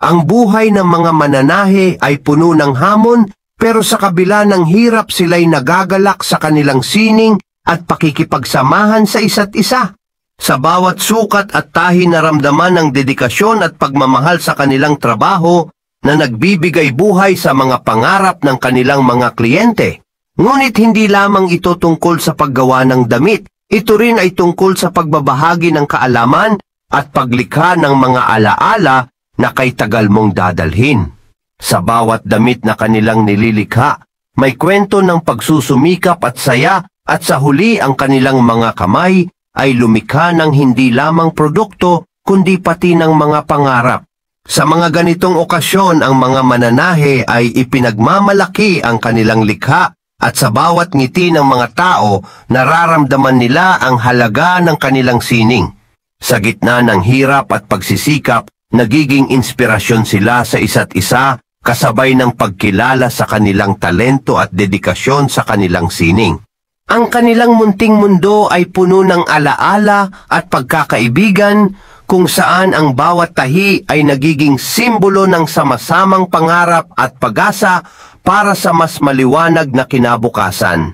Ang buhay ng mga mananahe ay puno ng hamon, pero sa kabila ng hirap sila'y nagagalak sa kanilang sining at pakikipagsamahan sa isa't isa. Sa bawat sukat at tahi naramdaman ng dedikasyon at pagmamahal sa kanilang trabaho na nagbibigay buhay sa mga pangarap ng kanilang mga kliyente. Ngunit hindi lamang ito tungkol sa paggawa ng damit, ito rin ay tungkol sa pagbabahagi ng kaalaman at paglikha ng mga alaala na kay tagal mong dadalhin. Sa bawat damit na kanilang nililikha, may kwento ng pagsusumikap at saya at sa huli ang kanilang mga kamay ay lumikha ng hindi lamang produkto kundi pati ng mga pangarap. Sa mga ganitong okasyon ang mga mananahe ay ipinagmamalaki ang kanilang likha at sa bawat ngiti ng mga tao nararamdaman nila ang halaga ng kanilang sining. Sa gitna ng hirap at pagsisikap, nagiging inspirasyon sila sa isa't isa kasabay ng pagkilala sa kanilang talento at dedikasyon sa kanilang sining. Ang kanilang munting mundo ay puno ng alaala at pagkakaibigan kung saan ang bawat tahi ay nagiging simbolo ng sama-samang pangarap at pag-asa para sa mas maliwanag na kinabukasan.